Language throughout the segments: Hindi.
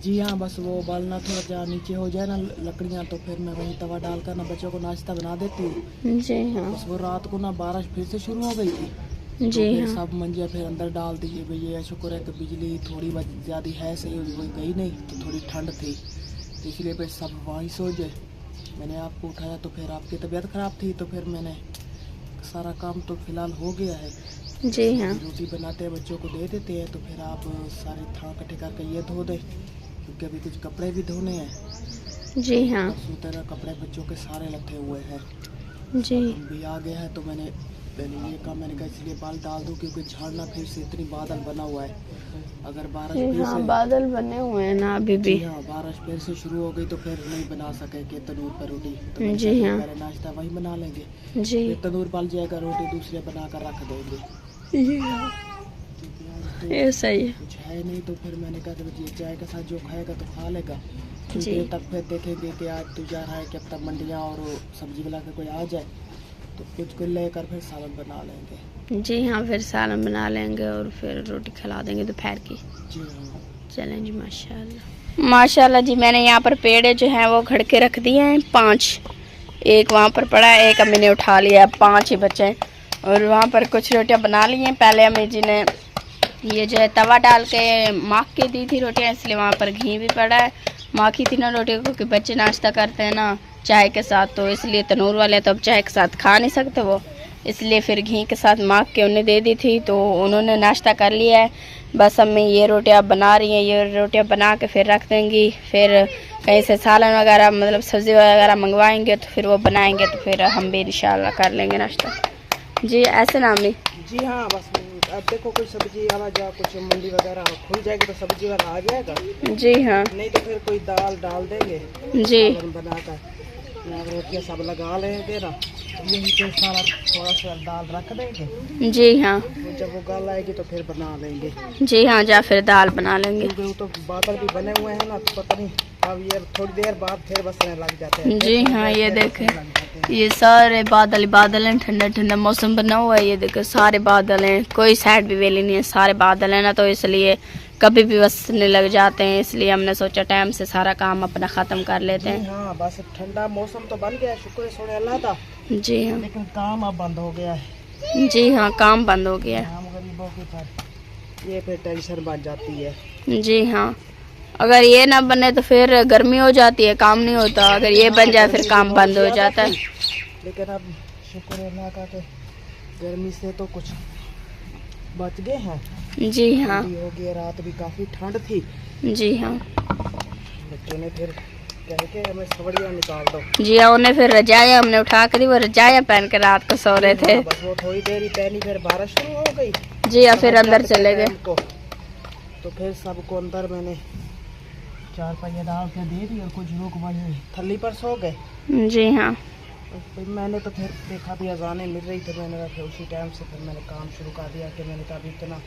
जी हाँ, बस वो उबालना थोड़ा जा नीचे हो जाए ना लकड़ियाँ, तो फिर मैं वही तवा डालकर ना बच्चों को नाश्ता बना देती हूँ। जी हाँ, बस वो रात को ना बारिश फिर से शुरू हो गई थी, जी तो हाँ, सब मंजिया फिर अंदर डाल दीजिए भैया। शुक्र है कि बिजली थोड़ी ज़्यादा है, सही कोई गई नहीं, तो थोड़ी ठंड थी, तो इसलिए फिर सब वहीं सो जाए। मैंने आपको उठाया तो फिर आपकी तबीयत ख़राब थी, तो फिर मैंने सारा काम तो फिलहाल हो गया है। जी हाँ, रोटी बनाते हैं, बच्चों को दे देते हैं, तो फिर आप सारे थां इकट्ठे करके ये धो दें, क्योंकि अभी कुछ कपड़े भी धोने हैं। जी हाँ, उसी तरह कपड़े बच्चों के सारे लगे हुए हैं। जी भी आ गया है, तो मैंने पहले ये काम मैंने कहा इसलिए बाल डाल दूँ, क्योंकि झाड़ना फिर से इतनी बादल बना हुआ है। अगर बारिश फिर हाँ, से बादल बने हुए हैं ना अभी भी। हाँ, बारिश फिर से शुरू हो गई तो फिर नहीं बना सके कि तंदूर पर रोटी, तो मैंने जी कहा हाँ, पहले नाश्ता वही बना लेंगे, जी फिर तंदूर पल जाएगा, रोटी दूसरे बना कर रख देंगे। जी हाँ, तो ये सही है। कुछ है नहीं, तो फिर मैंने कहा कि ये चाय के साथ जो खाएगा तो खा लेगा। कुछ जी। देर तक फिर देखेंगे कि आज तो जा रहा है कि अब तक मंडियाँ और सब्जी वाला का कोई आ जाए, तो कुछ लेकर फिर सालन बना लेंगे। जी हाँ, फिर सालन बना लेंगे और फिर रोटी खिला देंगे दोपहर की। जी हाँ, चलें जी, माशाल्लाह माशाल्लाह जी। मैंने यहाँ पर पेड़े जो हैं वो घड़ के रख दिए हैं 5, एक वहाँ पर पड़ा है, एक अम्मी ने उठा लिया, 5 ही बचे हैं। और वहाँ पर कुछ रोटियाँ बना ली हैं। पहले अम्मी जी ने ये जो है तवा डाल के माख के दी थी रोटियाँ, इसलिए वहाँ पर घी भी पड़ा है। माखी थी ना रोटियों, क्योंकि बच्चे नाश्ता करते हैं ना चाय के साथ, तो इसलिए तनूर वाले तो अब चाय के साथ खा नहीं सकते वो, इसलिए फिर घी के साथ माख के उन्हें दे दी थी, तो उन्होंने नाश्ता कर लिया है। बस अम्मी ये रोटियाँ बना रही हैं, ये रोटियाँ बना के फिर रख देंगी। फिर कहीं से सालन वगैरह मतलब सब्ज़ी वगैरह मंगवाएंगे तो फिर वो बनाएंगे, तो फिर हम भी इंशाल्लाह कर लेंगे नाश्ता। जी ऐसे ना अम्मी? जी हाँ, बस अब देखो कोई सब्जी वाला जा कुछ मंडी वगैरह खुल जाएगी तो सब्जी वाला आ जाएगा। जी हाँ, नहीं तो फिर कोई दाल डाल देंगे जी बनाकर, रोटियाँ सब लगा लेंगे ना, यही पे सारा थोड़ा सा दाल रख देंगे। जी हाँ, जब वो गाल आएगी तो फिर बना लेंगे। जी हाँ, जा फिर दाल बना लेंगे। क्योंकि वो तो बादल भी बने हुए हैं ना, तो पता नहीं अब ये थोड़ी देर बाद फिर बसने लग जाते हैं। जी हाँ, ये देखें ये सारे बादल बादल हैं, ठंडा ठंडा मौसम बना हुआ है, ये देखें सारे बादल हैं, कोई साइड भी वेली नहीं है, सारे बादल हैं ना, तो इसलिए कभी भी बसने लग जाते हैं, इसलिए हमने सोचा टाइम से सारा काम अपना ख़त्म कर लेते हैं। हाँ, बस ठंडा मौसम तो बन गया, शुक्र है सोने अल्लाह का। जी हाँ, लेकिन काम अब बंद हो गया है। जी हाँ, काम बंद हो गया है। हम गरीबों की फिर ये फिर टेंशन बन जाती है। जी हाँ, अगर ये ना बने तो फिर गर्मी हो जाती है, काम नहीं होता, अगर ये बन जाए फिर काम बंद हो जाता है। लेकिन अब शुक्र है अल्लाह का कि गर्मी से तो कुछ बच गए हैं। जी हाँ, हो गई, रात भी काफ़ी ठंड थी। जी हाँ, बच्चों ने फिर कह के हमें सवड़ियाँ निकाल दो। जी हाँ, उन्हें फिर रजाया हमने उठा कर दी, वो रजाया पहन के रात को सो रहे थे। बस वो थोड़ी देर ही पहनी, फिर बारिश शुरू हो गई। जी हाँ, फिर अंदर चले गए। तो फिर सबको अंदर मैंने 4 पहिए डाल के दे दी और कुछ लोग वहीं थल्ली पर सो गए। जी हाँ, फिर मैंने तो फिर देखा भी अजानें मिल रही थी, मैंने फिर उसी टाइम से फिर मैंने काम शुरू कर दिया कि मैंने कहा अभी इतना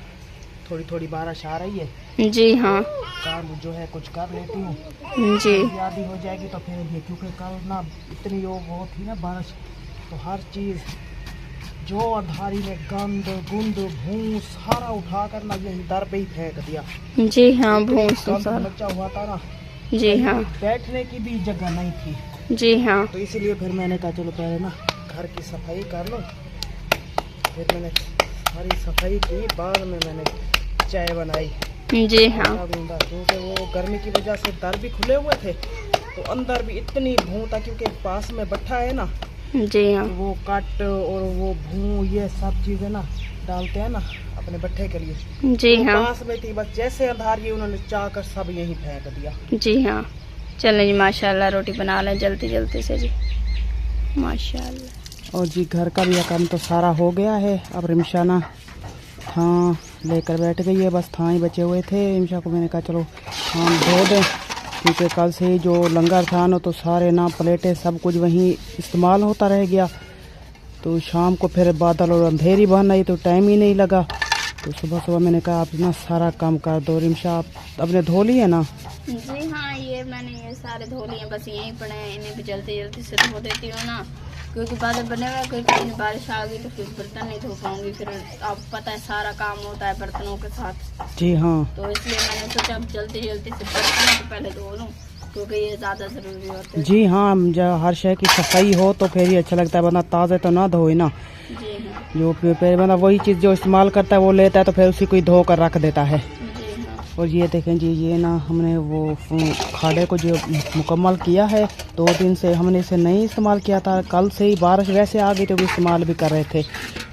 थोड़ी थोड़ी बारिश आ रही है। जी हाँ, काम जो है कुछ कर लेती हूँ, जी आधी हो जाएगी तो फिर ये, क्योंकि कल ना इतनी वो थी ना बारिश, तो हर चीज़ जो अंधारी में गंद गुंद भूस सारा उठा कर ना यही दर पे ही फेंक दिया। जी हाँ, भूस मचा हुआ था ना। जी हाँ, बैठने की भी जगह नहीं थी। जी हाँ, तो इसीलिए फिर मैंने कहा चलो पहले ना घर की सफाई कर लो। फिर मैंने सारी सफाई की, बाद में मैंने चाय बनाई। जी हाँ, क्योंकि वो गर्मी की वजह से दर भी खुले हुए थे, तो अंदर भी इतनी भूं था, क्योंकि पास में भट्ठा है ना। जी हाँ, वो कट और वो भूं ये सब चीज़ें ना डालते हैं ना, अब अपने भट्ठे के लिए। जी वो हाँ, पास में थी, बस जैसे अंधार ये उन्होंने चाह कर सब यहीं फेंक दिया। जी हाँ। चलें जी, माशाल्लाह रोटी बना लें जल्दी जल्दी से जी, माशाल्लाह। और जी घर का भी काम तो सारा हो गया है। अब रिमशाना हाँ लेकर बैठ गई है, बस थां ही बचे हुए थे। रिमशा को मैंने कहा चलो हाँ धो दें, क्योंकि कल से ही जो लंगर था ना तो सारे ना प्लेटें सब कुछ वहीं इस्तेमाल होता रह गया। तो शाम को फिर बादल और अंधेरी बन आई तो टाइम ही नहीं लगा। तो सुबह सुबह मैंने कहा आप ना सारा काम कर दो। रिमशा आप अपने धो लिए ना? जी हाँ, ये मैंने ये सारे धो लिए, बस यहीं पड़े हैं, इन्हें भी जल्दी जल्दी से धो देती हूँ ना, क्योंकि बादल बने हुए, कोई कहीं बारिश आ गई तो फिर बर्तन नहीं धो पाऊंगी। फिर आपको पता है सारा काम होता है बर्तनों के साथ। जी हाँ। तो इसलिए मैंने सोचा अब जल्दी जल्दी से बर्तनों को पहले धो लूँ, क्योंकि ये ज़्यादा ज़रूरी होते हैं। जी हाँ, जब हर शय की सफाई हो तो फिर ही अच्छा लगता है, वरना ताज़े तो ना धोए ना। जी हाँ, जो फिर मतलब वही चीज़ जो इस्तेमाल करता है वो लेता है तो फिर उसी को ही धो कर रख देता है। जी हाँ। और ये देखें जी, ये ना हमने वो खाड़े को जो मुकम्मल किया है, 2 दिन से हमने इसे नहीं इस्तेमाल किया था। कल से ही बारिश वैसे आ गई तो भी इस्तेमाल भी कर रहे थे।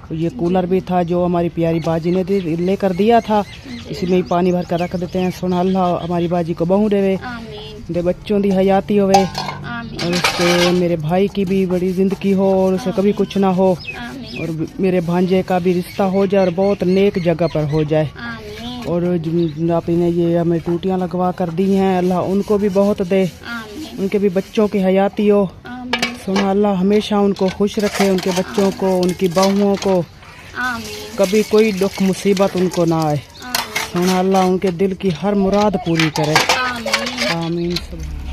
तो ये कूलर भी था जो हमारी प्यारी बाजी ने लेकर दिया था, इसी में ही पानी भर कर रख देते हैं। सुना अल्लाह हमारी बाजी को बहू देवे, आमीन दे बच्चों की हयाती होवे, आमीन और उसके मेरे भाई की भी बड़ी ज़िंदगी हो और उसे कभी कुछ ना हो, आमीन और मेरे भांजे का भी रिश्ता हो जाए और बहुत नेक जगह पर हो जाए। आमीन और आपने ये हमें टूटियाँ लगवा कर दी हैं, अल्लाह उनको भी बहुत दे, आमीन उनके भी बच्चों की हयाती हो। आमीन सुना अल्लाह हमेशा उनको खुश रखे, उनके बच्चों को, उनकी बहुओं को, आमीन कभी कोई दुख मुसीबत उनको ना आए। आमीन सुना अल्लाह उनके दिल की हर मुराद पूरी करे। आमीन। आमीन।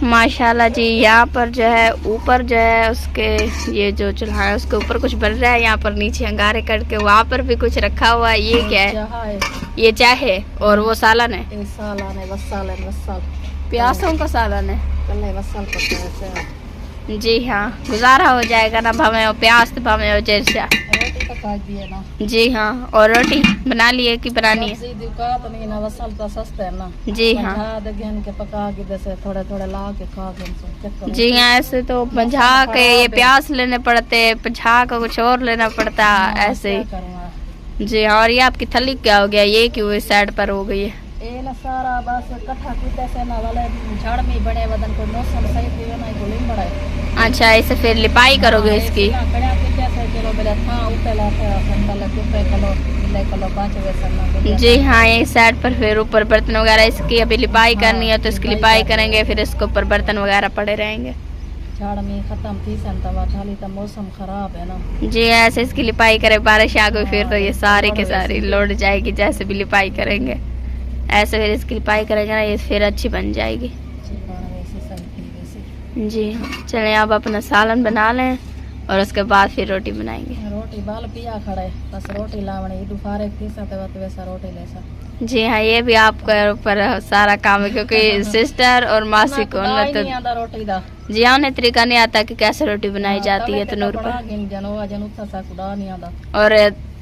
माशाल्लाह जी, यहाँ पर जो है ऊपर जो है उसके ये जो चूल्हा है उसके ऊपर कुछ बन रहा है, यहाँ पर नीचे अंगारे करके वहाँ पर भी कुछ रखा हुआ है। ये क्या है? ये चाय है और वो सालन है, प्यासों का सालन है। जी हाँ, गुजारा हो जाएगा ना, भावे हो प्यास तो भावे हो जैसा। जी हाँ, और रोटी बना लिए कि बनानी है? जी हाँ, थोड़े थोड़े ला के खा के। जी हाँ, ऐसे तो पंझा के ये प्यास लेने पड़ते, पंझा का कुछ और लेना पड़ता ऐसे ही। जी हाँ, और ये आपकी थली क्या हो गया? ये क्यों इस साइड पर हो गई है? ये ना सारा बस कट्ठा कुटे से ना वाले झाड़ में बड़े बदन को मौसम सही थी ना गोली बड़ा। अच्छा, इसे फिर लिपाई करोगे इसकी? कड़ा के कैसे किलो बेला था उतला था संतल के किलो ले किलो 5 वैसा। जी हाँ, ये साइड पर फिर ऊपर बर्तन वगैरह इसकी अभी लिपाई करनी है, तो इसकी लिपाई करेंगे, फिर इसके ऊपर बर्तन वगैरह पड़े रहेंगे। झाड़ में खत्म थी संतवा थाली तो मौसम खराब है ना। जी, ऐसे इसकी लिपाई करे, बारिश आ गई फिर तो ये सारी के सारी लौट जाएगी। जैसे भी लिपाई करेंगे ऐसे फिर इसकी लिपाई करेंगे ना, ये फिर अच्छी बन जाएगी। जी हाँ, चलें अब अपना सालन बना लें और उसके बाद फिर रोटी बनाएंगे। रोटी बाल पिया खड़े बस रोटी लावणे दुफारे फीसा ते वैसा रोटी लेसा। जी हाँ, ये भी आपके ऊपर सारा काम है, क्योंकि सिस्टर और मासी को रोटी दा। जी हाँ, उन्हें तरीका नहीं आता कि कैसे रोटी बनाई जाती है तनूर पर, और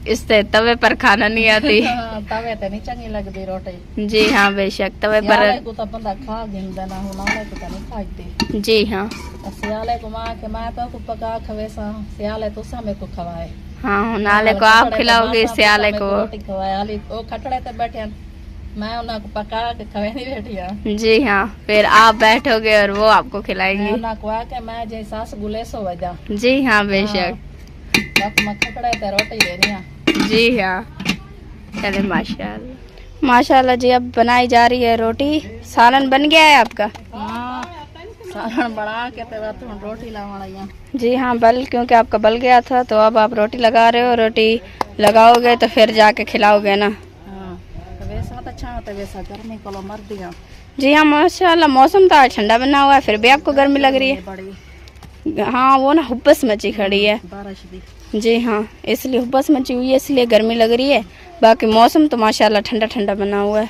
इससे तवे पर खाना नहीं आती। तवे ते नहीं चंगी लगती रोटी। जी हाँ, बेशक तवे पर। को तो बंदा खा गिनदा ना हुनाले को तो नहीं खाईती। जी हाँ, सियाले को मां के मैं तो को पका खवेसा, सियाले तो सामे को खवाए। हाँ, नाले को आप खिलाओगे, सियाले को रोटी खवाए। आली ओ खटड़े ते बैठे मैं उन्हें को पका के खवे नहीं बैठिया। जी हाँ, फिर आप बैठोगे और वो आपको खिलाएंगी। उन्हें को आके मैं जे सास गुलेसो वजा। जी हाँ, बेशक। मैं खटड़े ते रोटी देनी है। जी हाँ, चले माशाल्लाह। माशाल्लाह जी, अब बनाई जा रही है रोटी। सालन बन गया है आपका? सालन बना के तो रोटी लावाना। जी हाँ, क्योंकि आपका बल गया था तो अब आप रोटी लगा रहे हो। रोटी लगाओगे तो फिर जाके खिलाओगे ना। वैसा तो अच्छा होता है, वैसा गर्मी को मर दिया। जी हाँ, माशाल्लाह मौसम तो आज ठंडा बना हुआ है, फिर भी आपको गर्मी लग रही है। हाँ, वो ना हुब्बस मची खड़ी है बारिश दी। जी हाँ, इसलिए हुब्बस मची हुई है, इसलिए गर्मी लग रही है। बाकी मौसम तो माशाल्लाह ठंडा ठंडा बना हुआ है।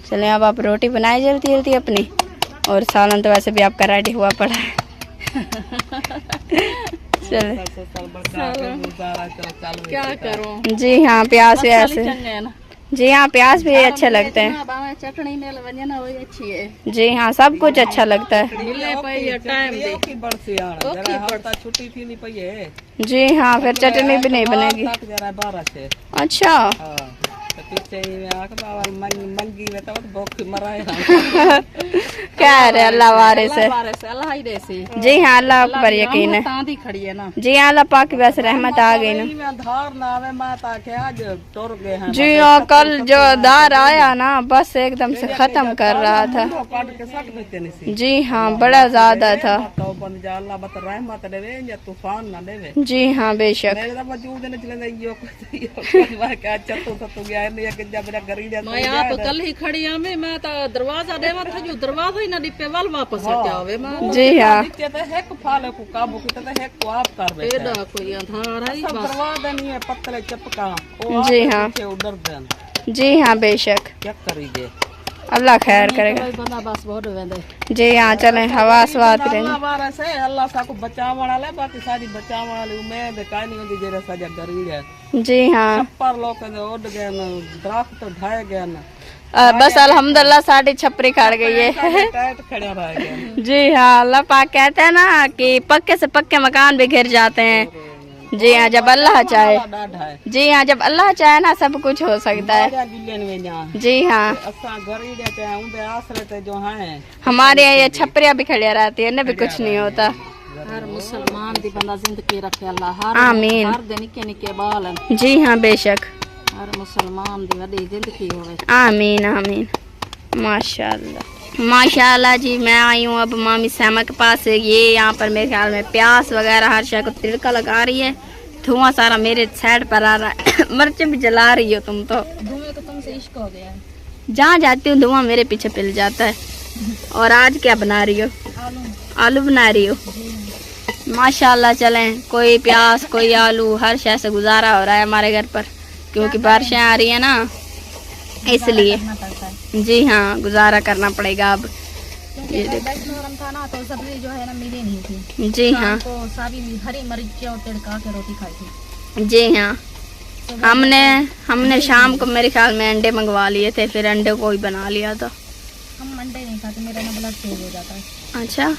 चलें अब आप रोटी बनाए जल्दी जल्दी अपनी, और सालन तो वैसे भी आपका रेडी हुआ पड़ा है। चले क्या करूं। जी हाँ, प्याज भी ऐसे। जी हाँ, प्याज भी अच्छे लगते हैं। चटनी अच्छी है। जी हाँ, सब कुछ अच्छा लगता है। जी हाँ, फिर चटनी भी नहीं बनेगी। अच्छा, पीछे मंगी में तो भूख मरा है। क्या रहे अल्लाह वारे से। अल्लाह ही दे सी। जी हाँ अल्लाह पर यकीन है। तांदी खड़ी है ना। जी हाँ अल्लाह पाक की बस रहमत आ गई ना। धार ना आवे माता के आज टूर गए हैं। जी हाँ कल जो दार आया ना बस एकदम से खत्म कर रहा था। जी हाँ बड़ा ज्यादा था। अल्लाह बत रहमत देवे या तूफान ना देवे। जी हाँ बेशक। मेरे तो वजूद ने चले यो क्या चत्तू सत्तू गया ने कि जब मेरा गरी जा मैं आप कल ही खड़ी आ मैं तो दरवाजा देवा था जो दरवाजा ही ना दिपे वाल वापस हटावे मैं। जी हाँ नीचे तो है को फाले को काबू की तो है को आप कर बे एडा कोई आधार है सब दरवाजा नहीं है पत्थर चपका जी हाँ उधर देन। जी हाँ बेशक क्या करेंगे अल्लाह खैर करेगा। कोई बंदा बस बहुत वेंदे। जी हाँ चले हवा स्वाद अल्लाह रहें। बारा से अल्लाह सा को बचाव वाला बाकी सारी बचाव वाली उम्मीद काई नहीं होती जेरा सजा गरीब है। जी हाँ छप्पर लोग उड़ गए न दरख्त तो ढाए गए न बस अल्हम्दुलिल्लाह साड़ी छपरी खड़ गई है। टाइट खड़ा रह गया। जी हाँ अल्लाह पाक कहते हैं ना कि पक्के से पक्के मकान भी गिर जाते हैं। जी हाँ जब अल्लाह चाहे। जी हाँ जब अल्लाह चाहे ना सब कुछ हो सकता है। जी हाँ हमारे यहाँ ये छपरियाँ भी खड़ी रहती है ना भी कुछ नहीं होता। हर मुसलमान दी बंदा जिंदगी रखे अल्लाह हर आमीन। हर दिन निके बाल जी हाँ बेशक हर मुसलमान दी वडी जिंदगी होवे। आमीन आमीन माशाल्लाह माशाल्लाह। जी मैं आई हूँ अब मामी सैमा के पास। ये यहाँ पर मेरे ख्याल में प्याज वगैरह हर शय को तिड़का लगा रही है। धुआं सारा मेरे साइड पर आ रहा है। मिर्च भी जला रही हो तुम तो। धुएं तो तुमसे इश्क हो गया है। जहाँ जाती हूँ धुआं मेरे पीछे पिल जाता है। और आज क्या बना रही हो? आलू बना रही हो? माशाल्लाह। चलें कोई प्याज कोई आलू हर शय से गुजारा हो रहा है हमारे घर पर क्योंकि बारिशें आ रही है ना इसलिए। जी हाँ गुजारा करना पड़ेगा अब। ये नरम था ना तो सब्जी जो है ना मिली नहीं थी। जी हाँ तो सारी हरी मिर्च और तिड़का के रोटी खाई थी। जी हाँ हमने शाम को मेरे ख्याल में अंडे मंगवा लिए थे फिर अंडे को ही बना लिया था। हम अंडे नहीं खाते मेरा ना ब्लड तेज हो जाता है। अच्छा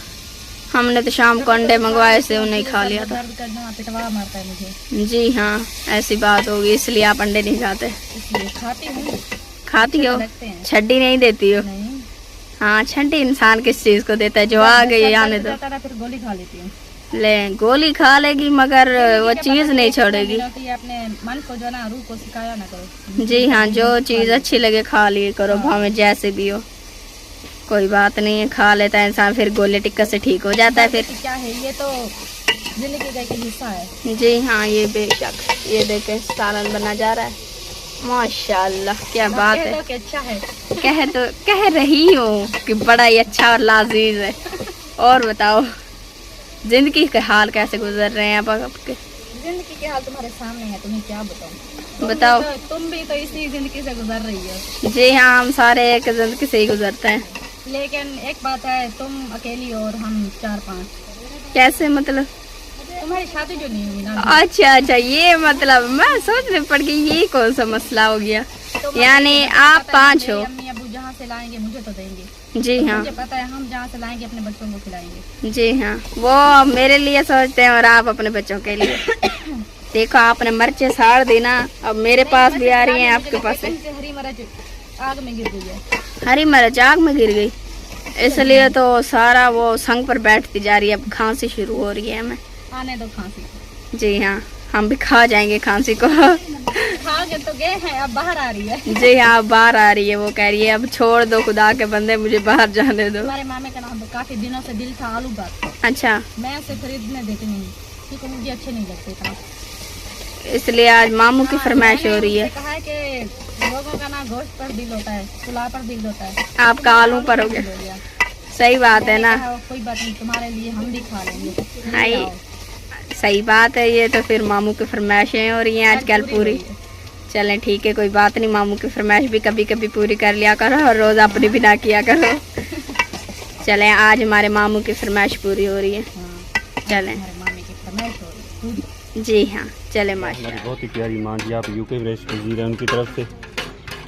हमने तो शाम को अंडे मंगवाए से उन्हें खा लिया था। दर्द करना पिटवा मारता है मुझे। जी हाँ ऐसी बात होगी इसलिए आप अंडे नहीं खाते। इसलिए खाती हूँ। खाती हो लगते हैं। छड्डी नहीं देती हो? नहीं हाँ छड्डी इंसान किस चीज को देता है जो आ गई आने दो। फिर गोली खा लेती हूँ। ले गोली खा लेगी मगर वो चीज नहीं छोड़ेगी। अपने मन को जो ना रूह को सिखाया ना करो। जी हाँ जो चीज अच्छी लगे खा लिए करो भावे जैसे भी हो कोई बात नहीं है। खा लेता है इंसान फिर गोले टिक्का से ठीक हो जाता है। फिर क्या है ये तो जिंदगी का एक हिस्सा है। जी हाँ ये बेशक। ये देखे सालन बना जा रहा है माशाल्लाह क्या बात है। तो अच्छा है। कह रही हूँ कि बड़ा ही अच्छा और लाजीज है। और बताओ जिंदगी के हाल कैसे गुजर रहे हैं अब आपके? जिंदगी के हाल तुम्हारे सामने है तुम्हें क्या बताऊं। बताओ। तुम भी तो इसी जिंदगी से गुजर रही हो। जी हाँ हम सारे एक जिंदगी से ही गुजरते हैं। लेकिन एक बात है तुम अकेली और हम 4-5। कैसे मतलब? तुम्हारी शादी जो नहीं हुई ना। अच्छा ये मतलब मैं सोचने पड़ गई ये कौन सा मसला हो गया। यानी आप 5 हो। अम्मी अबू जहाँ से लाएंगे मुझे तो देंगे। जी हाँ मुझे पता है हम जहाँ से लाएंगे अपने बच्चों को खिलाएंगे। जी हाँ वो मेरे लिए सोचते हैं और आप अपने बच्चों के लिए। देखो आपने मिर्चें साड़ दी ना अब मेरे पास भी आ रही हैं आपके पास से। हरी मिर्च आग में गिर गई है। हरी मिर्च आग में गिर गई इसलिए तो सारा वो संग पर बैठती जा रही है। अब खांसी शुरू हो रही है हमें। आने दो खांसी। जी हाँ हम भी खा जाएंगे खांसी को। खा के तो गए हैं अब बाहर आ रही है। जी हाँ अब बाहर आ रही है। वो कह रही है अब छोड़ दो खुदा के बंदे मुझे बाहर जाने दो। हमारे मामे का नाम काफी दिनों से दिल था आलू बात। अच्छा मैं उसे खरीदने देती नहीं क्योंकि मुझे अच्छे नहीं लगते इतना। इसलिए आज मामू की फरमाइश हो रही है। कहा है कि लोगों का ना गोश्त पर दिल होता है पुलाव पर दिल होता है। आपका आलू पर हो गया। सही बात है ना। कोई बात नहीं तुम्हारे लिए हम भी खा लेंगे। हाँ सही बात है। ये तो फिर मामू की फरमाइशें हो रही हैं आजकल पूरी। चलें ठीक है कोई बात नहीं। मामू की फरमाइश भी कभी कभी पूरी कर लिया करो और रोज अपनी भी ना किया करो। चलें आज हमारे मामू की फरमाइश पूरी हो रही है। चलें जी हाँ चले माशाल्लाह। बहुत ही प्यारी माँ जी आप यूके रेस्ट वजीर हैं उनकी तरफ से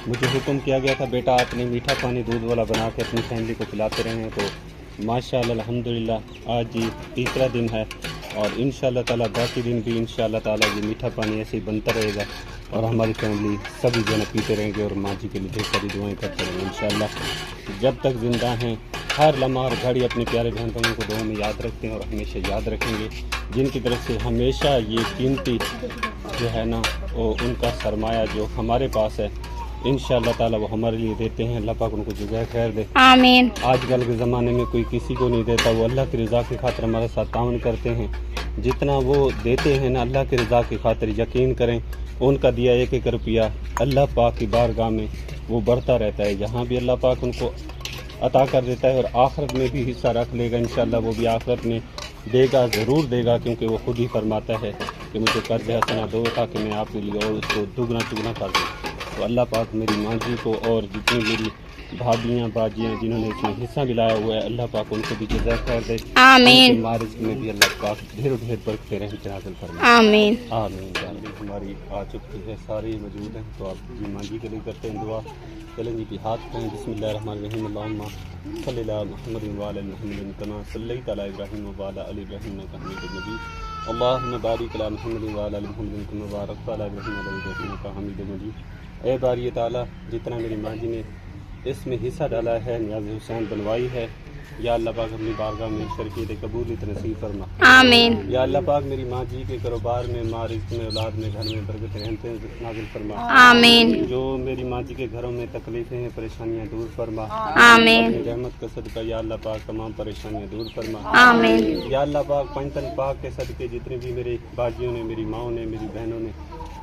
मुझे हुक्म किया गया था बेटा आपने मीठा पानी दूध वाला बना के अपनी फैमिली को पिलाते रहें। तो माशाल्लाह अल्हम्दुलिल्लाह आज जी तीसरा दिन है और इंशाल्लाह ताला बाकी दिन भी इंशाल्लाह ताला ये मीठा पानी ऐसे ही बनता रहेगा। और हमारी फैमिली सभी जो है पीते रहेंगे और माँ जी के लिए ढेर सारी दुआएं करते रहेंगे इंशाअल्लाह। जब तक ज़िंदा हैं हर लम्हा हर घड़ी अपने प्यारे बहन भाइयों को दुआ में याद रखते हैं और हमेशा याद रखेंगे, जिनकी तरफ से हमेशा ये कीमती जो है ना वो उनका सरमाया जो हमारे पास है इंशाअल्लाह ताला वो हमारे लिए देते हैं। अल्लाह पाक उनको जज़ा खैर दे। आमीन। आजकल के ज़माने में कोई किसी को नहीं देता, वो अल्लाह की रज़ा की खातिर हमारे साथ ताउन करते हैं। जितना वो देते हैं ना अल्लाह की रज़ा की खातिर, यकीन करें उनका दिया एक एक रुपया अल्लाह पाक की बारगाह में वो बढ़ता रहता है। यहाँ भी अल्लाह पाक उनको अता कर देता है और आखिरत में भी हिस्सा रख लेगा इंशाअल्लाह। वो भी आखिरत में देगा, ज़रूर देगा, क्योंकि वो खुद ही फरमाता है कि मुझे कर्ज हसना दो ताकि मैं आपके लिए और उसको दुगना चुगना कर दूँ। तो अल्लाह पाक मेरी माँ जी को और जितनी मेरी भाभियाँ बाजियाँ जिन्होंने इसमें हिस्सा मिलाया हुआ है अल्लाह पाक उनको भी जज़ा खैर दे। आमीन। मारिज में भी अल्लाह पाक ढेर ढेर बरकतें रहें हासिल फरमाए। आमीन। आमीन। हमारी आ चुकी है, सारे मौजूद हैं, तो आप जी माँ जी के लिए करते हैं दुआ। चलें जी हाथ करें बिस्मिल्लाहिर्रहमानिर्रहीम अल्लाहुम्मा सल्ली अला मुहम्मदिन व अला मुहम्मदिन कमा सल्लैता अला इब्राहीम व अला आलि इब्राहीम इन्नका हमीदुम मजीद। अल्लाहुम्मा बारिक अला मुहम्मदिन व अला आलि मुहम्मदिन कमा बारकता अला इब्राहीम व अला आलि इब्राहीम इन्नका हमीदुम मजीद। ए बारी ताला जितना मेरी माँ जी ने इसमें हिस्सा डाला है, नियाज़ हुसैन बनवाई है, या अल्लाह पाक अपनी बारगाह में शर्कीत कबूलियत नसीब फरमा। आमीन। या अल्लाह पाक मेरी माँ जी के कारोबार में, माँ रिज़्क़ में, औलाद में, घर में बरकत रहमतें नाज़िल फरमा। आमीन। जो मेरी माँ जी के घरों में तकलीफ़ें हैं, परेशानियाँ दूर फरमा। आमीन। अपनी रहमत का सदका या अल्लाह पाक तमाम परेशानियाँ दूर फरमा। आमीन। या अल्लाह पाक पंचतन पाक के सदके जितने भी मेरे बाजियों ने, मेरी माँओं ने, मेरी बहनों ने,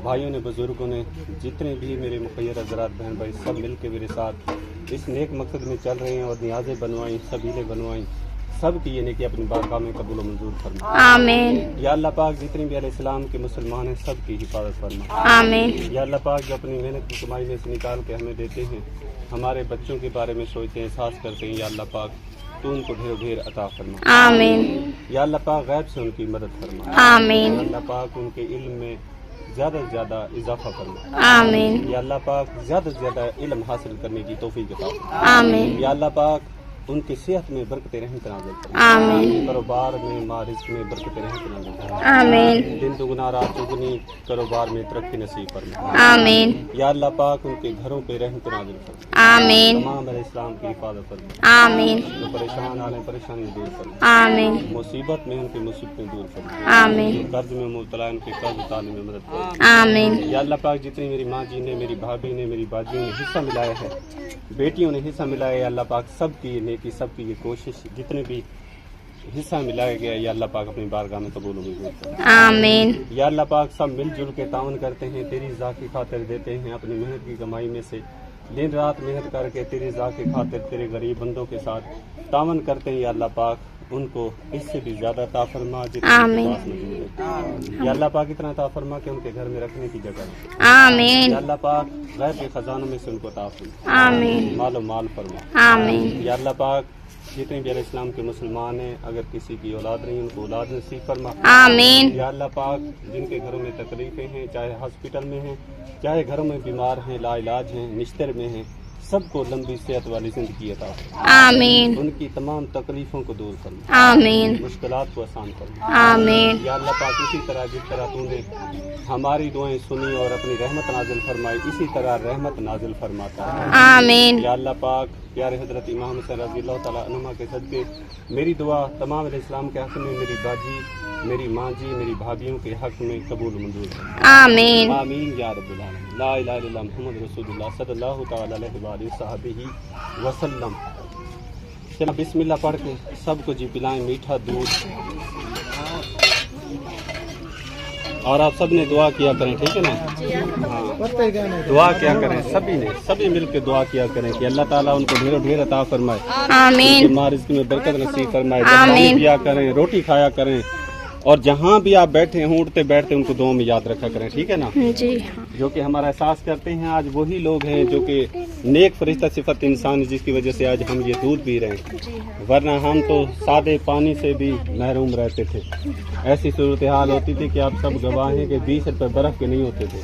भाइयों ने, बुजुर्गों ने, जितने भी मेरे मुखय्यर हज़रात बहन भाई सब मिल के मेरे साथ इस नेक मकसद में चल रहे हैं और नियाज़ें बनवाई, सबीलें बनवाई, सब की ये नेकी अपनी बारगाह में कबूल मंजूर फरमा। आमीन। या अल्लाह पाक जितने भी अलैहिस्सलाम के मुसलमान हैं सब की हिफाजत फरमा। आमीन। या अल्लाह पाक जो अपनी मेहनत की कमाई में से निकाल के हमें देते हैं, हमारे बच्चों के बारे में सोचते हैं, एहसास करते हैं, या अल्लाह पाक तू उनको ढेर ढेर अता फरमा। आमीन। या अल्लाह पाक गैब से उनकी मदद फरमा। आमीन। या अल्लाह पाक उनके इल्म में ज़्यादा से ज़्यादा इजाफा फरमा। आमीन। या अल्लाह पाक ज़्यादा से ज़्यादा इल्म हासिल करने की तौफीक अता फरमा। आमीन। या अल्लाह पाक उनकी सेहत में बरकतें रहमत नाज़िल फरमा। आमीन। कारोबार में, माँ रिज़्क़ में बरकतें रहमत नाज़िल फरमा। आमीन। दिन दुगना रात दुगनी कारोबार में तरक्की नसीब फरमा। आमीन। या अल्लाह पाक उनके घरों पे रहमत नाज़िल फरमा। आमीन। तमाम इस्लाम की हिफाजत फरमा। आमीन। जो परेशान आ रहे हैं परेशानी दूर फरमा। आमीन। मुसीबत में उनकी मुसीबतें दूर फरमा। आमीन। जो कर्ज में मुब्तला है उनके कर्ज उतारने में मदद फरमा। आमीन। या अल्लाह पाक जितनी मेरी माँ जी ने, मेरी भाभी ने, मेरी बाजियों ने हिस्सा मिलाया है, बेटियों ने हिस्सा मिलाया है, अल्लाह पाक सब की नेकी, सब की ये कोशिश, जितने भी हिस्सा मिलाया गया या अल्लाह पाक अपनी बारगाह में कबूल मंजूर करे। आमीन। या अल्लाह पाक सब मिलजुल के ताउन करते हैं, तेरी रज़ा की खातिर देते हैं, अपनी मेहनत की कमाई में से दिन रात मेहनत करके तेरी रज़ा की खातिर तेरे गरीब बंदों के साथ तावन करते हैं। या अल्लाह पाक उनको इससे भी ज़्यादा अता फरमा जितना उनके पास मौजूद है। या अल्लाह पाक इतना अता फरमा कि उनके घर में रखने की जगह है। आमीन। या अल्लाह पाक गैब के खजानों में से उनको अता फरमा। आमीन। मालो माल फरमा। आमीन। या अल्लाह पाक जितने भी इस्लाम के मुसलमान हैं, अगर किसी की औलाद नहीं उनको औलाद नसीब फरमा। आमीन। या अल्लाह पाक जिनके घरों में तकलीफें हैं, चाहे हॉस्पिटल में हैं, चाहे घरों में बीमार हैं, लाइलाज हैं, निश्तर में हैं, सबको लंबी सेहत वाली जिंदगी अता फरमा। आमीन। उनकी तमाम तकलीफों को दूर फरमा। आमीन। मुश्किलात को आसान फरमा। आमीन। या अल्लाह पाक इसी तरह जिस तरह तूने हमारी दुआएं सुनी और अपनी रहमत नाजिल फरमाई, इसी तरह रहमत नाजिल फरमाता है। आमीन। या अल्लाह पाक प्यारे हजरत इमाम हुसैन रज़ी अल्लाह तआला अन्हुमा के सदके मेरी दुआ तमाम इस्लाम के हक़ में, मेरी बाजी, मेरी माँ जी, मेरी भाभियों के हक़ में कबूल मंजूर है। आमीन। आमीन या रब्बुल आलमीन। ला इलाहा इल्लल्लाह मुहम्मद रसूलुल्लाह सल्लल्लाहु तआला अलैहि वसल्लम वसल्लम। चलो बिस्मिल्लाह पढ़ के सबको जी पिलाएं मीठा दूध, और आप सब ने दुआ किया करें, ठीक है ना? हाँ, दुआ किया करें, सभी मिल के दुआ किया करें कि अल्लाह ताला उनको ढेरों ढेर अता फरमाए। आमीन। माँ रिज़्क़ में बरकत नसीब फरमाए। आमीन। पानी पिया करें, रोटी खाया करें, और जहाँ भी आप बैठे हैं उठते बैठते उनको दुआ में याद रखा करें, ठीक है ना? जी। जो कि हमारा एहसास करते हैं आज वही लोग हैं जो कि नेक फरिश्ता सिफत इंसान है, जिसकी वजह से आज हम ये दूध पी रहे हैं, वरना हम तो सादे पानी से भी महरूम रहते थे। ऐसी सूरत हाल होती थी कि आप सब गवाह हैं कि 20 रुपये बर्फ़ के नहीं होते थे,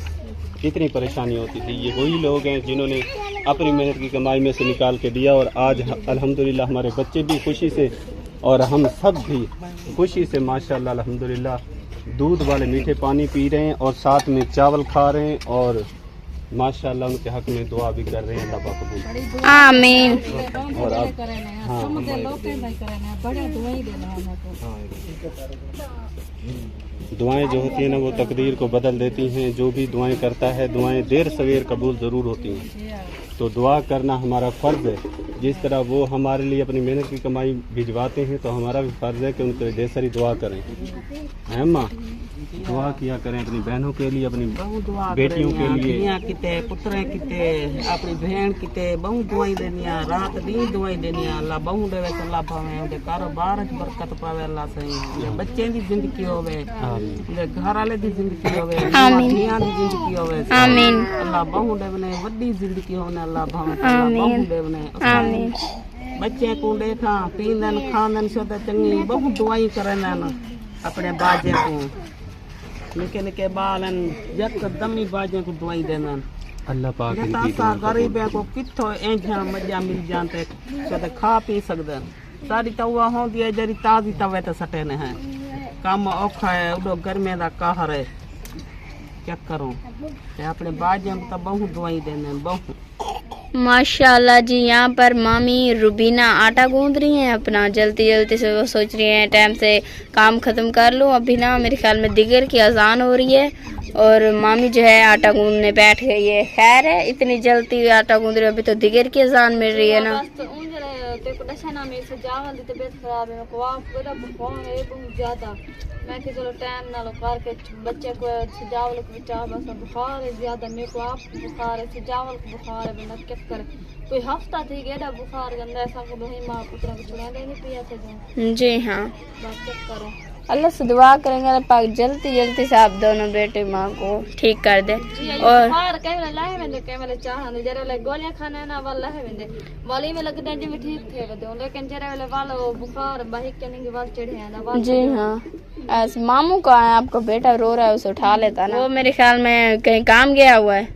कितनी परेशानी होती थी। ये वही लोग हैं जिन्होंने अपनी मेहनत की कमाई में से निकाल के दिया, और आज अल्हम्दुलिल्लाह हमारे बच्चे भी खुशी से और हम सब भी खुशी से माशाअल्लाह अल्हम्दुलिल्लाह दूध वाले मीठे पानी पी रहे हैं और साथ में चावल खा रहे हैं और माशाल्लाह उनके हक में दुआ भी कर रहे हैं। अल्लाह पाक कबूल। आमीन। और आप हाँ दुआएं जो होती हैं ना वो तकदीर को बदल देती हैं। जो भी दुआएं करता है दुआएं देर सवेर कबूल ज़रूर होती हैं। तो दुआ करना हमारा फ़र्ज़ है। जिस तरह वो हमारे लिए अपनी मेहनत की कमाई भिजवाते हैं तो हमारा भी फ़र्ज़ है कि उनके ढेर सारी दुआ करें। हैं माँ, दुआ किया करें अपनी बहनों के लिए, अपनी बेटियों के लिए। किते पुत्र किते अपनी भेण किते बहु दुआई देनिया रात दी दुआई देनिया। अल्लाह बहु देवे अल्लाह पावे उनके कारोबार च बरकत पावे अल्लाह सही। बच्चे दी जिंदगी होवे, उनके घर वाले दी जिंदगी होवे, मियां दी जिंदगी होवे। आमीन। अल्लाह बहु देवने वड्डी जिंदगी होने अल्लाह भावे बहु देवने। आमीन। बच्चे को देखा पींदन खांदन सो त चंगी बहु दुआई करन अपने बाजे को। निके निके बालन यकदमी बाजे को दुआई देनन। अल्लाह पाक असां गरीब को किथों इंजा मजा मिल जानते सो त खा पी सकदन। साडी तवा होंदी है जरी ताजी तवे ते सटे ने है। काम औखा है उडो गर्मे दा कहर है। क्या करूं ते अपने बाजे को त बहु दुआई देनन बहु। माशाल्लाह जी। यहाँ पर मामी रुबीना आटा गूंद रही हैं अपना जल्दी जल्दी से। वो सोच रही हैं टाइम से काम ख़त्म कर लूँ। अभी ना मेरे ख्याल में दिगर की अजान हो रही है और मामी जो है आटा गूंदने बैठ गई है। खैर है इतनी जल्दी आटा गूंद रही है, अभी तो दिगर की अजान मिल रही है ना। मैं कि चलो टाइम ना लो करके बच्चे को सजावल को बचा बस बुखार है ज्यादा। मेरे को आप बुखार है सजावल को बुखार है बंदा क्या करे। कोई हफ्ता थी गया बुखार गंदा ऐसा को नहीं माँ पुत्र को छुड़ा देनी पिया थे। जी हाँ बस क्या करो। अल्लाह से दुआ करेंगे अल्लाह पाक जल्दी जल्दी से आप दोनों बेटे माँ को ठीक कर दे। और बुखार कहे लाए वेंदे के वाले चाह ने जरे वाले गोलियां खाने ना वाला है वेंदे वाली में लगदा जी ठीक थे वदो लेकिन जरे वाले वालो बुखार बाहिक के नहीं वाल चढ़े है ना। जी हाँ ऐसे मामू का है आपका बेटा रो रहा है उसे उठा लेता ना। वो मेरे ख्याल में कहीं काम गया हुआ है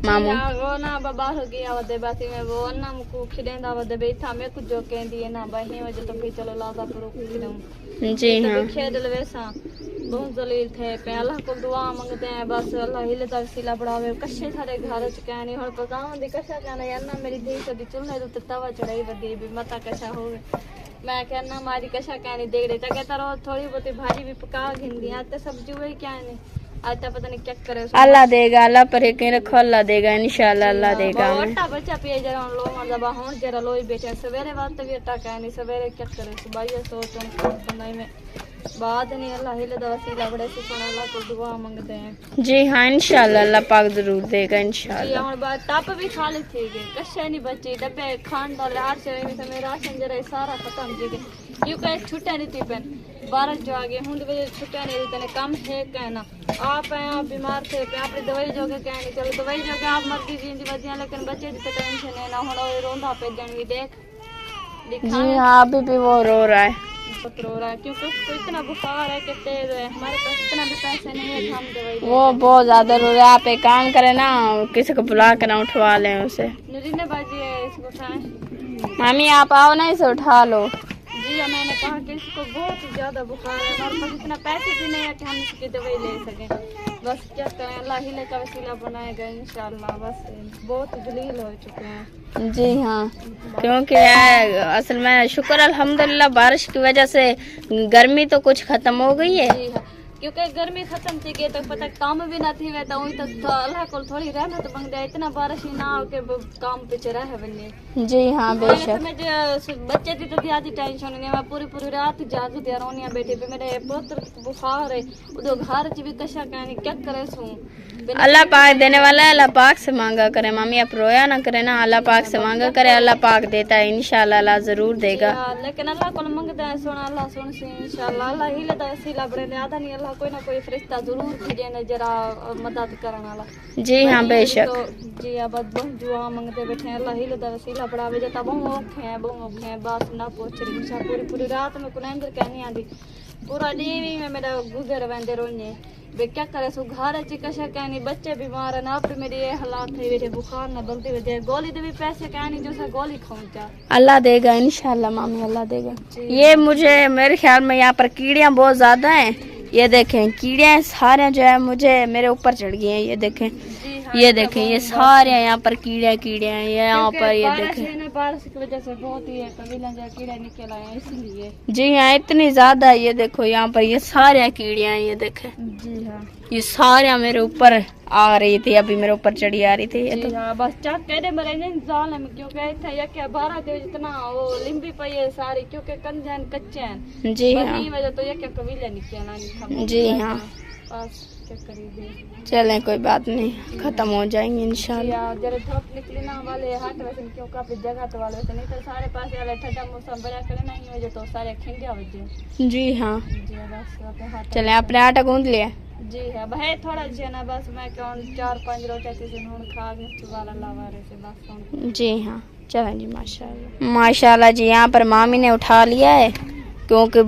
मामू। वो ना बाबा हो गया वदे बाती में वो ना मुको खिलेंदा वदे बैठा मैं कुछ जो कहंदी है ना बही वजह तो फिर चलो लादा पर खिलूं। जी हाँ खेदल वैसा बहुत जलील थे पे अल्लाह को दुआ मांगते हैं बस अल्लाह हिले दा वसीला बढ़ावे। कशे थारे घर च कहनी हुन पकावन दी कशा कहना यार ना मेरी धी कदी चुल्हे ते तवा चढ़ाई वदी भी मता कशा होवे। मैं कहना मारी कशा कहनी देख रहे कहता रहो थोड़ी बहुत भाजी भी पका घिंदी आते सब्जी हुई क्या नहीं आता पता नहीं क्या करे। अल्लाह देगा अल्लाह पर यकीन रखो अल्लाह देगा इंशाल्लाह अल्लाह देगा। आटा बच्चा पिए जरा लो मजा होन जरा लोई बेचे सवेरे वास्ते भी आटा कहनी सवेरे क्या करे सुबह सोच बनाई में बाद नहीं अल्लाह हिले दा वसीला बड़े से सुना अल्लाह को दुआ मांगते हैं। जी हाँ इंशाल्लाह अल्लाह पाक जरूर देगा इंशाल्लाह। और बात टप भी खाली थी गई कशे नहीं बची डब्बे खान वाले हर शहर में तो मेरा राशन जरा सारा खत्म जी गए क्योंकि छुट्टियां नहीं थी पेन बारिश जो आ गई हूँ छुट्टियां नहीं थी कम है कहना आप हैं आप बीमार थे पे अपनी दवाई जो के कहनी चलो दवाई जो के आप मर्जी जींदी बजियां लेकिन बच्चे की टेंशन है ना हुन रोंदा पे जनवी देख। जी हाँ अभी भी वो रो रहा है रो रहा है क्योंकि उसको इतना बुखार है कि तेज है। हमारे पास इतना भी पैसे नहीं है हम दवाई वो बहुत ज्यादा रो रहा है। आप एक काम करें ना किसी को बुला कर ना उठवा लें उसे। नरीना बाजी है इसको उठाएं। मामी आप आओ ना इसे उठा लो। जी मैंने कहा कि इसको बहुत ज्यादा बुखार है हमारे पास इतना पैसे भी नहीं है कि हम इसकी दवाई ले सकें। बस क्या करें अल्लाह हिले का वसीला बनाएगा इंशाल्लाह। बस बहुत जलील हो चुके हैं। जी हाँ क्योंकि असल में शुक्र अल्हम्दुलिल्लाह बारिश की वजह से गर्मी तो कुछ खत्म हो गई है। जी हाँ क्योंकि गर्मी खत्म थी गई तो पता काम भी ना थी वे तो अल्लाह को थोड़ी रहमत बन गया इतना बारिश ही ना हो के काम पे चढ़ा है बने। जी हाँ बेशक बच्चे की तो ज्यादा टेंशन नहीं मैं पूरी रात जागती रोनिया बैठी पे मेरे पुत्र बुखार है उधर घर च भी कशा कहनी क्या करे सू। अल्लाह पाक देने वाला है अल्लाह पाक से मांगा करे मामी आप रोया ना करे ना अल्लाह पाक से मांगा करे अल्लाह पाक देता है इंशाल्लाह अल्लाह जरूर देगा। लेकिन अल्लाह को मंगते हैं सुना अल्लाह सुन से इंशाल्लाह अल्लाह हिले दा वसीला बड़े ज्यादा नहीं अल्लाह कोई ना कोई फरिश्ता जरूर भेजे ने जरा मदद करने वाला। जी हाँ बेशक तो जी अब बहुत दुआ मांगते बैठे अल्लाह हिले दा वसीला बढ़ावे जता बहुत औखे हैं बात ना पूछ रही पूरी रात में कुनैंदर कहनी आंदी पूरा दिन में मेरा गुजर वेंदे रोने वे क्या करे सो घर च कशा कहनी बच्चे बीमार है ना मेरे ये हालात है बेटे बुखार ना बलते हुए गोली दे भी पैसे कहनी जो सा गोली खाऊं क्या अल्लाह देगा इंशाल्लाह मामी अल्लाह देगा। ये मुझे मेरे ख्याल में यहाँ पर कीड़ियाँ बहुत ज्यादा हैं ये देखें कीड़े सारे जो है मुझे मेरे ऊपर चढ़ गए हैं। ये देखें ये सारे यहाँ पर कीड़े हैं। ये यहाँ पर ये देखें बारिश की वजह से बहुत ही कबीला जो कीड़े निकल आए हैं इसलिए। जी हाँ इतनी ज्यादा। ये देखो यहाँ पर ये सारे कीड़े हैं। ये देखें जी हाँ ये सारे मेरे ऊपर आ रही थी, अभी मेरे ऊपर चढ़ी आ रही थी। ये तो हाँ, बस चाक कहते मरे नहीं जाल में क्योंकि इतना या क्या 12 दिन जितना वो लिंबी पई है सारी क्योंकि कंजन कच्चे हैं। जी हाँ वही वजह तो ये क्या कबीला निकल जी हाँ बस क्या करेंगे। चलें कोई बात नहीं, खत्म हो जाएंगे इंशाल्लाह। जरा धूप निकली ना वाले हाथ वैसे क्यों काफी जगह तो वाले वैसे नहीं तो सारे पास वाले ठंडा मौसम बड़ा करे नहीं वजह तो सारे खिंडिया वजह। जी हाँ जी बस अपने हाथ चलें अपने आटा गूंद लिया। जी है भाई थोड़ा जी ना बस मैं कौन 4-5 रोटी से नून खा के वाला लावारे से बस। जी हाँ चलें जी माशाल्लाह माशाल्लाह जी। यहाँ पर मामी ने उठा लिया है क्योंकि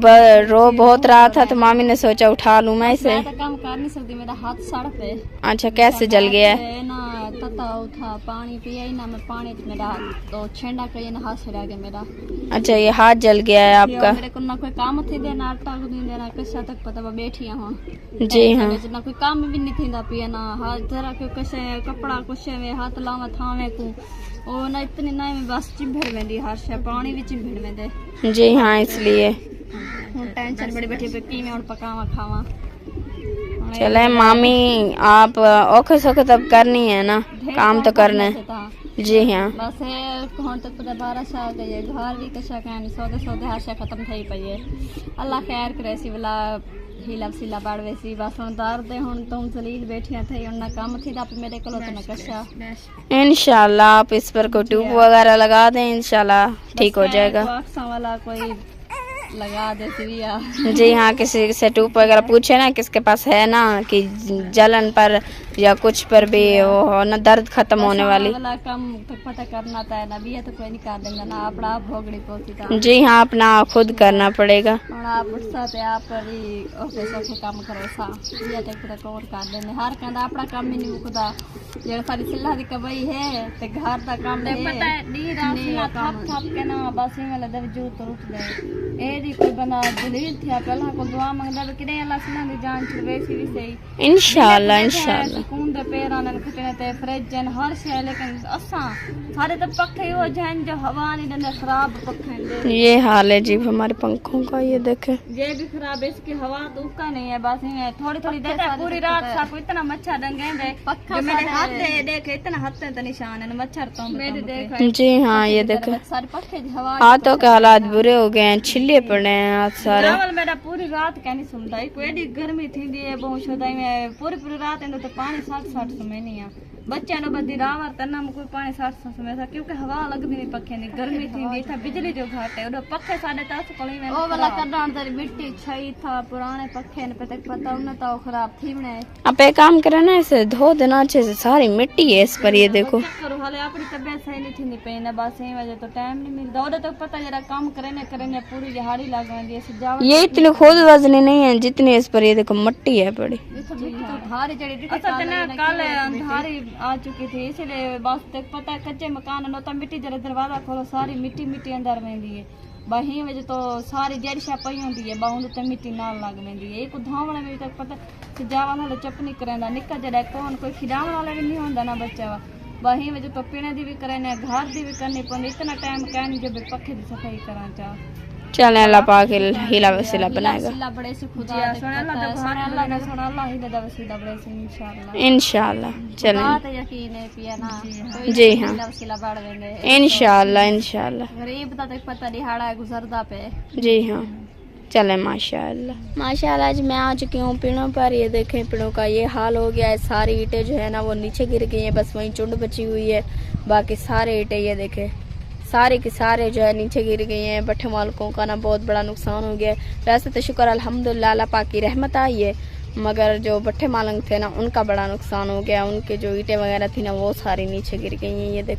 रो बहुत रहा था तो मामी ने सोचा उठा लूं मैं इसे। मैं तो काम कर नहीं सकती मेरा हाथ सड़ पे। अच्छा कैसे जल गया है? ना तता उठा पानी पिया ही ना मैं पानी मेरा तो छेंडा कहीं ना हाथ सड़ा गया मेरा। अच्छा ये हाथ जल गया है आपका? मेरे को ना कोई काम थी देना आटा को नहीं देना कसा तक पता मैं बैठी हूँ। जी हाँ ना कोई काम भी नहीं थी पिया ना हाथ जरा के कसे कपड़ा कुछे में हाथ लावा थावे को ओ ना इतनी ना में बस चिंभड़ वेंदी हर शे पानी भी चिंभड़ वेंदे। जी हाँ इसलिए टेंशन बड़ी बैठी पे की में और पकावा खावा। चले मामी आप औखे सौखे तब करनी है ना, काम तो करना है। जी हाँ बस कौन तक पूरा 12 साल गए घर भी कशा कहानी सौदे हर शे खत्म थई पई है। अल्लाह खैर करे सी वाला हीला सिला बाड़वे सी बस हुन दर्द हुन तुम जलील बैठिया थे उन काम थी आप मेरे को तो न कशा। इंशाल्लाह आप इस पर कोई ट्यूब वगैरह लगा दें इंशाल्लाह ठीक हो जाएगा। वाला कोई लगा दे सिविया। जी हाँ किसी से ट्यूब वगैरह पूछे ना किसके पास है ना कि जलन पर या कुछ पर भी वो हो ना दर्द खत्म होने वाली। वाला काम तो पता करना था ना भी तो कोई नहीं कर देंगे ना अपना आप भोगड़ी पहुंची। जी हाँ अपना खुद करना पड़ेगा। और आप साथे आप ही ओके सोखे काम करो सा ये तक पूरा कवर कर देने हर कहंदा अपना काम ही नहीं मुकदा जेड़ा सारी सिल्ला दी कबई है ते घर दा काम है पता है दी रात सिल्ला थप थप के ना बस ही वाला दर जो तो उठ गए ए दी कोई बना जलील थी पहला को दुआ मंगदा तो किडे अल्लाह सिल्ला दी जान छवे सी भी सही इंशाल्लाह इंशाल्लाह सुकून दे पैरां ने खटने ते फ्रिज जन हर शे लेकिन असा सारे तो पखे हो जन जो हवा नहीं दे खराब पखे दे। ये हाल है जी हमारे पंखों का। ये देखे ये भी खराब है इसकी हवा तो उसका नहीं है बस ये थोड़ी थोड़ी देता है पूरी रात साको इतना मच्छर दंगे दे जो मेरे हाथ दे देख इतना हाथ पे तो निशान है मच्छर तो मेरे देख। जी हाँ ये देखे सारे पखे हवा हाथों के हालात बुरे हो गए हैं छिले पड़े हैं हाथ सारे। रावल मेरा पूरी रात क्या नहीं सुनता कोई गर्मी थी दी बहुत शुदाई में पूरी रात तो पानी 60 समय नहीं है बच्चे नो बदी रावर तना में कोई पानी 60 समय था क्योंकि हवा लगदी नहीं पखे नहीं गर्मी थी दी था बिजली जो घाट है ओडो पखे साडे तास कोली में ओ वाला करन दरी मिट्टी छई था पुराने पखे ने पता उन तो खराब थी बने। आप एक काम करे ना इसे धो देना अच्छे से सारी मिट्टी है इस पर। ये देखो करो हाले अपनी तबीयत सही नहीं थी नहीं पे ना बस यही वजह तो टाइम नहीं मिलता ओडो तो पता जरा काम करे ने पूरी दिहाड़ी लगवांदी है सजावट। ये इतनी खुद वजनी नहीं है जितनी इस पर। ये देखो मिट्टी है बड़ी धारी जड़ी कल अंधारी आ चुकी थी इसलिए बस तक पता है कच्चे मकान नो तो मिट्टी जरा दरवाजा खोलो सारी मिट्टी अंदर वेंदी है बही वजह तो सारी जड़ी शा पई होंदी है बाउंड ते मिट्टी नाल लग वेंदी है एक धावण में तक पता सजावन वाले चपनी करेंदा निक्का जड़ा कौन कोई खिडावन वाला भी नहीं होंदा ना बच्चा वही वजह तो पीने दी भी करे घर दी भी करनी पड़े इतना टाइम क्या नहीं जब पखे की सफाई करा चाह। चले अल्लाह पाक हिला वसीला बनाएगा इंशाल्लाह। चलें जी हाँ इंशाल्लाह इंशाल्लाह गरीब तक पता दिहाड़ा गुजरदा पे। जी हाँ चले माशाल्लाह माशाल्लाह। आज मैं आ चुकी हूँ पेड़ों पर। ये देखें पेड़ों का ये हाल हो गया है सारी ईंटें जो है ना वो नीचे गिर गई हैं बस वहीं चुंड बची हुई है बाकी सारे ईंटें ये देखें सारे के सारे जो है नीचे गिर गई हैं। भट्ठे मालिकों का ना बहुत बड़ा नुकसान हो गया है। वैसे तो शुक्र अल्हम्दुलिल्लाह अल्लाह पाक की रहमत आई है मगर जो भट्ठे मालिक थे ना उनका बड़ा नुकसान हो गया। उनके जो ईंटें वगैरह थी ना वो सारी नीचे गिर गई हैं। ये देख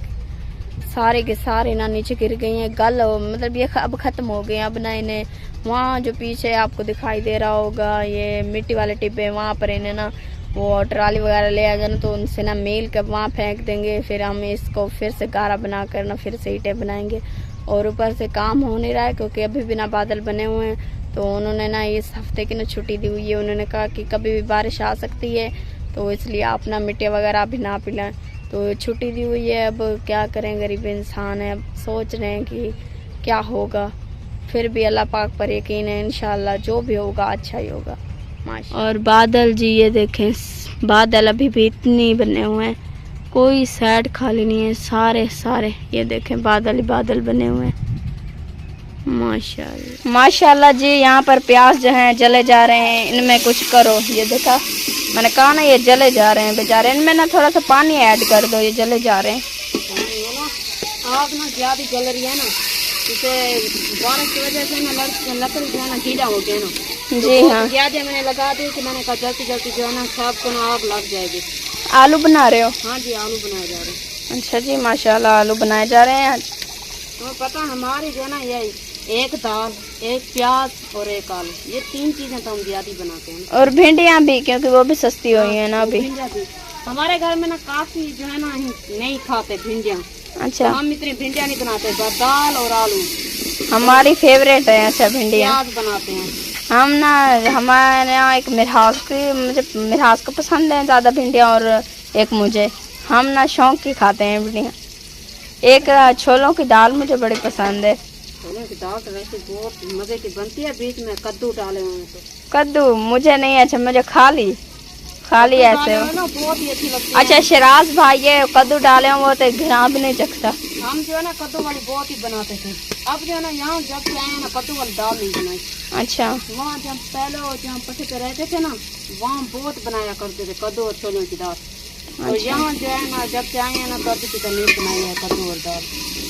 सारे के सारे ना नीचे गिर गई हैं गल मतलब ये अब ख़त्म हो गए। अब ना इन्हें वहाँ जो पीछे आपको दिखाई दे रहा होगा ये मिट्टी वाले टिब्बे वहाँ पर इन्हें ना वो ट्राली वगैरह ले आ जाना तो उनसे ना मेल कर वहाँ फेंक देंगे फिर हम इसको फिर से गारा बना कर ना फिर से ईंटें बनाएंगे। और ऊपर से काम हो नहीं रहा है क्योंकि अभी बिना बादल बने हुए हैं तो उन्होंने ना इस हफ्ते की ना छुट्टी दी हुई है। उन्होंने कहा कि कभी भी बारिश आ सकती है, तो इसलिए आप ना मिट्टी वगैरह भी ना पिलाएं। तो छुट्टी दी हुई है, अब क्या करें, गरीब इंसान है। अब सोच रहे हैं कि क्या होगा, फिर भी अल्लाह पाक पर यकीन है, इंशाल्लाह जो भी होगा अच्छा ही होगा। और बादल जी ये देखें, बादल अभी भी इतनी बने हुए हैं, कोई साइड खाली नहीं है, सारे सारे ये देखें बादल ही बादल बने हुए हैं। माशाल्लाह माशाल्लाह जी। यहाँ पर प्याज जो हैं जले जा रहे हैं, इनमें कुछ करो। ये देखा, मैंने कहा ना ये जले जा रहे हैं बेचारे, इनमें ना थोड़ा सा पानी ऐड कर दो, ये जले जा रहे हैं। आग ना ज्यादा जल रही है ना, इसे बारिश की वजह से ना लकड़ी जो है ना गीला हो गया ना। जी हाँ, ज्यादा मैंने लगा दी कि मैंने कहा जल्दी जल्दी जो है ना सब को ना आग लग जाएगी। आलू बना रहे हो? हाँ जी, आलू बनाए जा रहे हैं। अच्छा जी, माशाल्लाह आलू बनाए जा रहे हैं आज। तो पता हमारी जो है ना ये एक दाल, एक प्याज और एक आलू, ये 3 चीजें तो हम ज्यादा बनाते हैं। और भिंडियाँ भी, क्योंकि वो भी सस्ती हुई है ना अभी। भिंडियाँ भी हमारे घर में ना काफी जो है ना नहीं खाते भिंडियाँ। अच्छा, हम इतनी भिंडियाँ नहीं बनाते, बस दाल और आलू हमारी फेवरेट है अच्छा भिंडियाँ। प्याज बनाते हैं हम ना, हमारे यहाँ एक मिर्हास की, मुझे मिर्हास को पसंद है ज़्यादा भिंडियाँ, और एक मुझे, हम ना शौक की खाते हैं भिंडियाँ। एक छोलों की दाल मुझे बड़ी पसंद है। छोलों की दाल तो वैसे बहुत मजे की बनती है, बीच में कद्दू डाले हुए तो। कद्दू मुझे नहीं अच्छा, मुझे खाली ऐसे हो ना बहुत ही अच्छी लगती है। अच्छा शराज भाई ये कद्दू डाले हो वो तो घिरा भी नहीं चखता। हम जो है ना कद्दू वाली बहुत ही बनाते थे, अब जो है ना यहाँ जब से आए ना कद्दू वाली दाल नहीं बनाई। अच्छा, वहाँ जब पहले जहाँ पट्टे पे रहते थे ना, वहाँ बहुत बनाया करते थे कद्दू और छोलों की दाल। तो यहाँ जो है ना जब से आए हैं ना कद्दू की तो नहीं बनाई है कद्दू और दाल।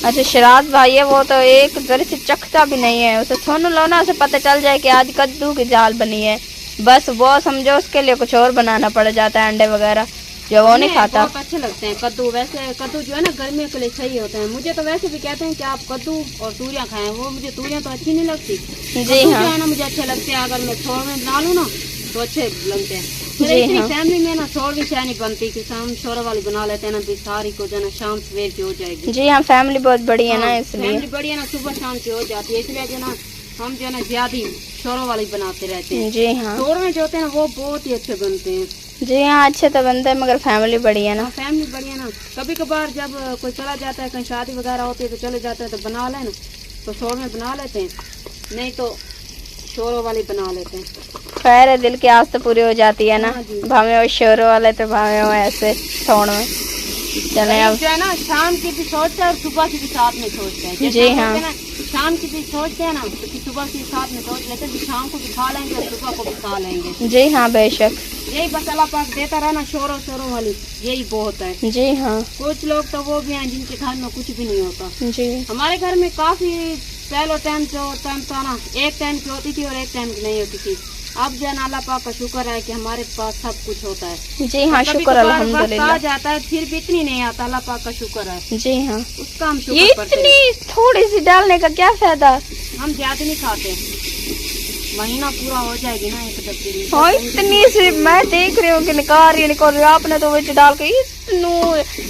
अच्छा शराज भाई है वो तो एक जरा से चखता भी नहीं है, उसे सुन लो ना, उसे पता चल जाए कि आज कद्दू की दाल बनी है, बस वो समझो उसके लिए कुछ और बनाना पड़ जाता है, अंडे वगैरह, जो वो नहीं खाता। बहुत अच्छे लगते हैं कद्दू, वैसे कद्दू जो है ना गर्मियों के लिए सही होते हैं। मुझे तो वैसे भी कहते हैं कि आप कद्दू और तूरियाँ खाएं, वो मुझे तूरियाँ तो अच्छी नहीं लगती। जी हाँ, जो है ना मुझे अच्छे लगते हैं, अगर मैं छोड़ में डालूँ ना तो अच्छे लगते हैं। जी इतनी हाँ, फैमिली में ना छोड़ भी चाय नहीं बनती कि हम छोरों वाली बना लेते हैं ना, भी सारी को जो है ना शाम सवेर की हो जाएगी। जी हाँ, फैमिली बहुत बड़ी है ना हाँ, इसलिए। फैमिली बड़ी है ना, सुबह शाम की हो जाती है, इसलिए जो ना हम जो है ना ज्यादा छोरों वाली बनाते रहते हैं। जी हाँ, छोर में जो होते हैं ना वो बहुत ही अच्छे बनते हैं। जी हाँ, अच्छे तो बनते हैं मगर फैमिली बड़ी है ना। फैमिली बड़ी है ना, कभी कभार जब कोई चला जाता है, कहीं शादी वगैरह होती है तो चले जाते हैं तो बना लें ना, तो शोर में बना लेते हैं, नहीं तो शोरों वाली बना लेते हैं। खैर है, दिल की आस तो पूरी हो जाती है ना। हाँ जी। भावे वो शोरों वाले तो भावे वो ऐसे छोड़ में। चले अब जो है ना शाम की भी सोचते हैं और सुबह की भी साथ में सोचते हैं। जी हाँ, शाम की भी सोचते हैं ना तो सुबह की साथ में सोच लेते हैं, शाम को भी खा लेंगे और सुबह को भी खा लेंगे। जी हाँ, बेशक। यही बस अल्लाह पाक देता रहा ना, शोरों शोरों वाली, यही बहुत है। जी हाँ, कुछ लोग तो वो भी हैं जिनके घर में कुछ भी नहीं होता। जी हमारे घर में काफी पहले टाइम था ना, एक टाइम की होती थी और एक टाइम की नहीं होती थी। अब जो है ना अल्लाह पाक का शुक्र है कि हमारे पास सब कुछ होता है। जी हाँ, कभी शुक्र कभार अल्हम्दुलिल्लाह। वक्त आ जाता है फिर भी इतनी नहीं आता, अल्लाह पाक का शुक्र है, जी हाँ, उसका हम ये शुक्र करते हैं। इतनी थोड़ी सी डालने का क्या फायदा? हम ज्यादा नहीं खाते, महीना पूरा हो जाएगी ना एक डब्बी। हाँ, इतनी सी मैं देख रही हूँ कि निकाल रही, आपने तो विच डाल के इतनू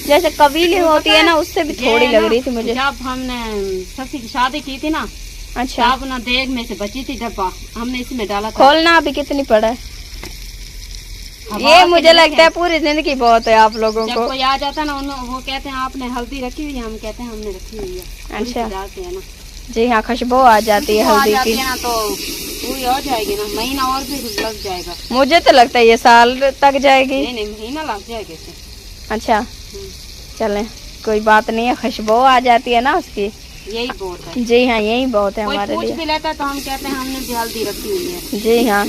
जैसे कबीले होती है ना, उससे भी थोड़ी लग रही थी मुझे। जब हमने सखी की शादी की थी ना, अच्छा, तब ना देग में से बची थी डब्बा, हमने इसमें डाला था। खोलना अभी कितनी पड़ा है? हवा ये के मुझे देखें। लगता है पूरी जिंदगी बहुत है आप लोगों जब को। कोई आ जाता है ना, वो कहते हैं आपने हल्दी रखी हुई है, हम कहते हैं हमने रखी हुई है। अच्छा, डालते हैं ना, जी हाँ, खुशबू आ जाती है वो आ हल्दी जाती की। है ना तो पूरी हो जाएगी ना, महीना और भी लग जाएगा। मुझे तो लगता है ये साल तक जाएगी। नहीं नहीं, महीना लग जाएगा इसे। अच्छा, चलें, कोई बात नहीं है, खुशबू आ जाती है ना उसकी। यही बहुत है। जी हाँ, यही बहुत है कोई हमारे पूछ लिए। भी लेता है तो हम कहते हैं हमने भी हल्दी रखी हुई है। जी हाँ,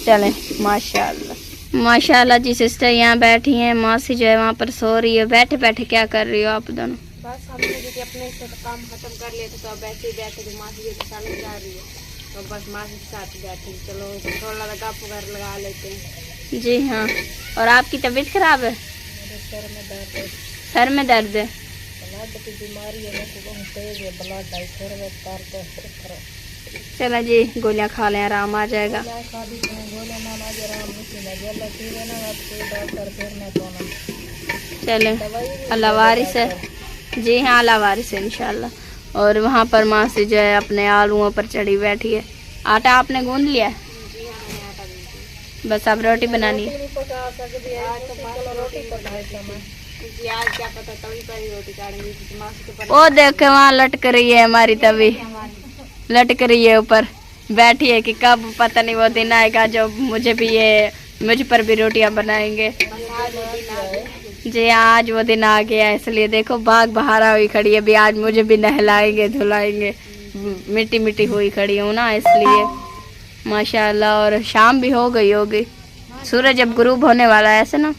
चलें, माशाल्लाह माशाल्लाह जी। सिस्टर यहाँ बैठी हैं, मासी जो है वहाँ पर सो रही है। बैठे बैठे क्या कर रही हो आप दोनों? बस हमने दीदी अपने से काम खत्म कर लिया था, तो अब ऐसे ही बैठे थे, मासी जी के सामने जा रही है, तो बस मासी के साथ ही बैठे, चलो थोड़ा गप वगैरह लगा लेते हैं। जी हाँ, और आपकी तबीयत खराब है? सर में दर्द है, सर में दर्द है? ब्लड की बीमारी है, बहुत तेज है, ब्लड टाइफाइड चलो जी, गोलियाँ खा लें, आराम आ जाएगा। चले, अल्लाह वारिस है। जी हाँ, अल्लाह वारिस है इंशाल्लाह। और वहाँ पर मासी जो है अपने आलूओं पर चढ़ी बैठी है। आटा आपने गूंद लिया है? बस अब रोटी बनानी है। वो देखे वहाँ लटक रही है हमारी तवी, लटक रही है ऊपर, बैठी है कि कब पता नहीं वो दिन आएगा जो मुझ पर भी रोटियां बनाएंगे। जी आज वो दिन आ गया, इसलिए देखो बाग बहारा हुई खड़ी है, भी आज मुझे भी नहलाएंगे धुलाएंगे, मिट्टी मिट्टी हुई खड़ी हूँ ना, इसलिए माशाल्लाह। और शाम भी हो गई होगी, सूरज अब गुरूब होने वाला है ऐसे ना?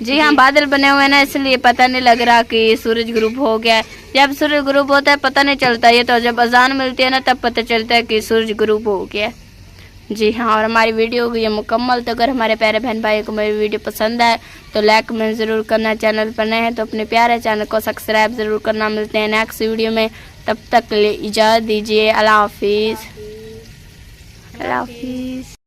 जी हाँ, बादल बने हुए हैं ना, इसलिए पता नहीं लग रहा कि सूरज गुरूब हो गया है। जब सूरज गुरूब होता है पता नहीं चलता, ये तो जब अजान मिलती है ना तब पता चलता है कि सूरज गुरूब हो गया है। जी हाँ, और हमारी वीडियो हो गई है मुकम्मल। तो अगर हमारे प्यारे बहन भाई को मेरी वीडियो पसंद आए तो लाइक कमेंट ज़रूर करना, चैनल पर नए हैं तो अपने प्यारे चैनल को सब्सक्राइब ज़रूर करना। मिलते हैं नेक्स्ट वीडियो में, तब तक के लिए इजाज़त दीजिए। अल्लाह हाफिज़। अल्लाह हाफिज़।